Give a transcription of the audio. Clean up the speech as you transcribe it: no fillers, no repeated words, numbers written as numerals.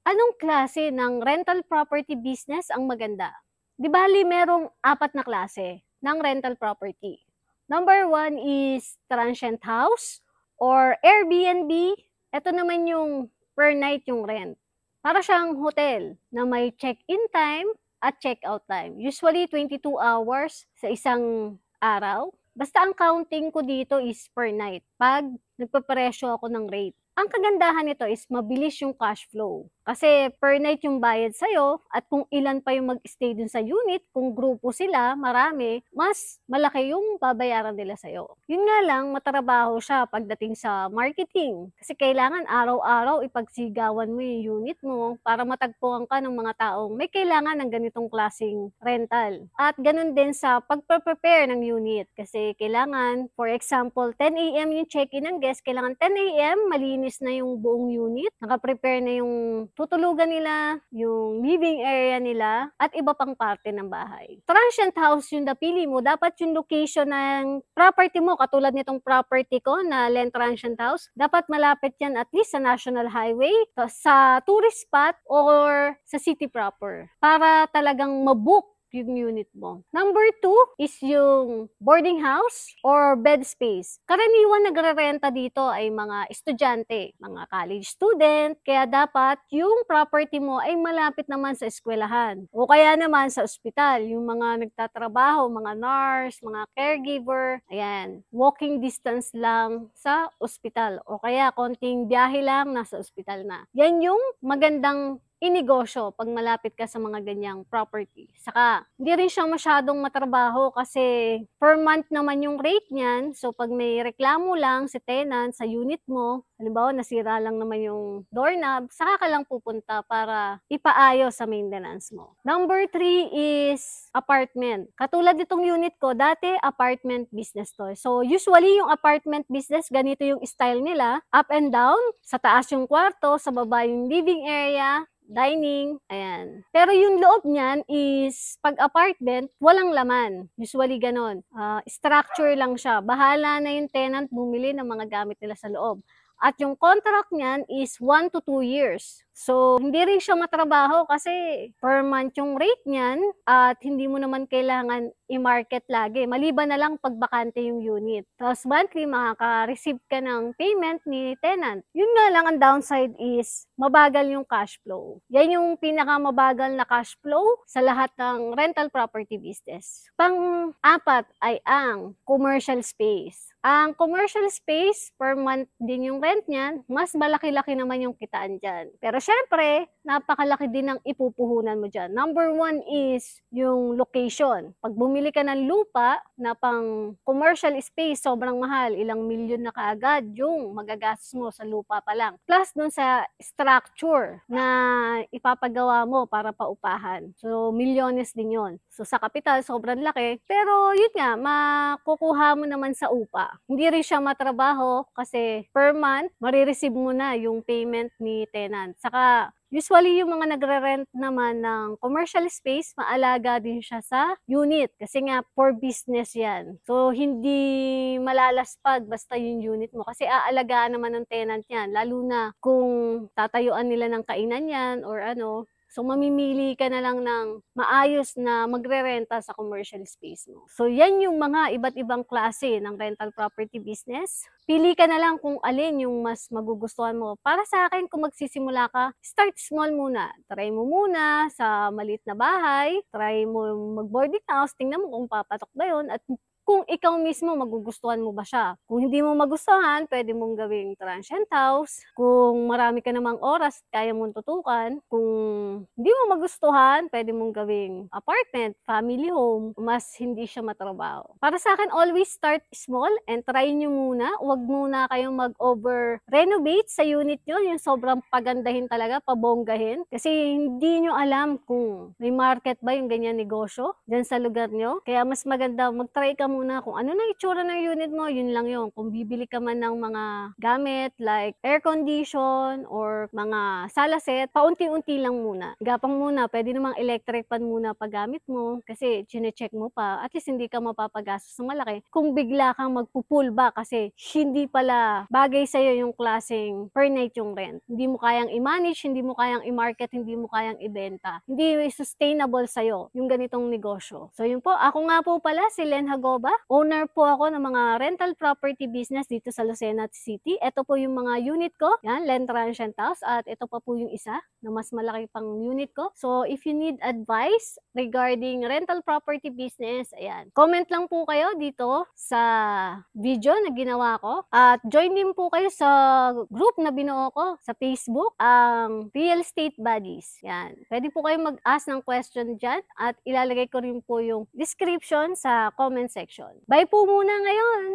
Anong klase ng rental property business ang maganda? Di bali merong 4 na klase ng rental property. Number 1 is transient house or Airbnb. Ito naman yung per night yung rent. Para siyang hotel na may check-in time at check-out time. Usually 22 hours sa isang araw. Basta ang counting ko dito is per night pag nagpapresyo ako ng rate. Ang kagandahan nito is mabilis yung cash flow. Kasi per night yung bayad sa'yo at kung ilan pa yung mag-stay dun sa unit, kung grupo sila, marami, mas malaki yung babayaran nila sa'yo. Yun nga lang, matrabaho siya pagdating sa marketing. Kasi kailangan araw-araw ipagsigawan mo yung unit mo para matagpuan ka ng mga taong may kailangan ng ganitong klaseng rental. At ganun din sa pagpe-prepare ng unit. Kasi kailangan, for example, 10 AM yung check-in ng guest, kailangan 10 AM, malinis na yung buong unit, naka-prepare na yung tutulugan nila, yung living area nila, at iba pang parte ng bahay. Transient house yung napili mo, dapat yung location ng property mo, katulad nitong property ko na Len Transient House, dapat malapit yan at least sa National Highway, sa tourist spot, or sa city proper, para talagang mabook yung unit mo. Number 2 is yung boarding house or bed space. Karaniwan nagrerenta dito ay mga estudyante, mga college student, kaya dapat yung property mo ay malapit naman sa eskwelahan. O kaya naman sa ospital, yung mga nagtatrabaho, mga nurse, mga caregiver, ayan, walking distance lang sa ospital. O kaya konting biyahe lang, nasa ospital na. Yan yung magandang inegosyo pag malapit ka sa mga ganyang property. Saka, hindi rin siya masyadong matrabaho kasi per month naman yung rate niyan. So, pag may reklamo lang si tenant sa unit mo, halimbawa nasira lang naman yung doorknob, saka ka lang pupunta para ipaayos sa maintenance mo. Number 3 is apartment. Katulad nitong unit ko, dati apartment business to. So, usually yung apartment business, ganito yung style nila. Up and down, sa taas yung kwarto, sa baba yung living area, dining, ayan. Pero yung loob niyan is, pag apartment, walang laman. Usually ganon. Structure lang siya. Bahala na yung tenant bumili ng mga gamit nila sa loob. At yung contract niyan is 1 to 2 years. So, hindi rin siya matrabaho kasi per month yung rate niyan at hindi mo naman kailangan i-market lagi. Maliban na lang pag bakante yung unit. Tapos monthly, makaka-receive ka ng payment ni tenant. Yun nga lang, ang downside is mabagal yung cash flow. Yan yung pinakamabagal na cash flow sa lahat ng rental property business. Pang-apat ay ang commercial space. Ang commercial space, per month din yung rent niyan, mas malaki-laki naman yung kitaan dyan. Pero syempre, napakalaki din ang ipupuhunan mo dyan. Number 1 is yung location. Pag bumili ka ng lupa na pang commercial space, sobrang mahal. Ilang milyon na kaagad yung magagastos mo sa lupa pa lang. Plus dun sa structure na ipapagawa mo para paupahan. So, milyones din yon. So, sa kapital, sobrang laki. Pero yun nga, makukuha mo naman sa upa. Hindi rin siya matrabaho kasi per month, marireceive mo na yung payment ni tenant. Saka, usually yung mga nagre-rent naman ng commercial space, maalaga din siya sa unit kasi nga for business yan. So, hindi malalaspag basta yung unit mo kasi aalagaan naman ng tenant yan. Lalo na kung tatayuan nila ng kainan yan or ano. So, mamimili ka na lang ng maayos na magre-renta sa commercial space mo. So, yan yung mga iba't ibang klase ng rental property business. Pili ka na lang kung alin yung mas magugustuhan mo. Para sa akin, kung magsisimula ka, start small muna. Try mo muna sa maliit na bahay. Try mo mag-boarding house. Tingnan mo kung papatok ba yun. At kung ikaw mismo magugustuhan mo ba siya. Kung hindi mo magustuhan, pwede mong gawing transient house. Kung marami ka namang oras, kaya mong tutukan. Kung hindi mo magustuhan, pwede mong gawing apartment, family home, mas hindi siya matrabaho. Para sa akin, always start small and try nyo muna. Huwag muna kayong mag-over-renovate sa unit nyo, yung sobrang pagandahin talaga, pabonggahin. Kasi hindi nyo alam kung may market ba yung ganyan negosyo dyan sa lugar nyo. Kaya mas maganda mag-try ka muna kung ano na itsura ng unit mo, yun lang yun. Kung bibili ka man ng mga gamit like air condition or mga sala set, paunti-unti lang muna. Gapang muna, pwede namang electric pan muna paggamit mo kasi chine-check mo pa. At least hindi ka mapapagastos ng malaki kung bigla kang magpo-pull back kasi hindi pala bagay sa'yo yung klaseng per night yung rent. Hindi mo kayang i-manage, hindi mo kayang i-market, hindi mo kayang ibenta. Hindi sustainable sa'yo yung ganitong negosyo. So yun po, ako nga po pala si Len Hagoba. Owner po ako ng mga rental property business dito sa Lucena City. Ito po yung mga unit ko. Yan, Len Transient House. At ito pa po yung isa na mas malaki pang unit ko. So if you need advice regarding rental property business, ayan, comment lang po kayo dito sa video na ginawa ko. At join din po kayo sa group na binuo ko sa Facebook, ang Real Estate Buddies. Yan. Pwede po kayo mag-ask ng question dyan at ilalagay ko rin po yung description sa comment section. Bye po muna ngayon!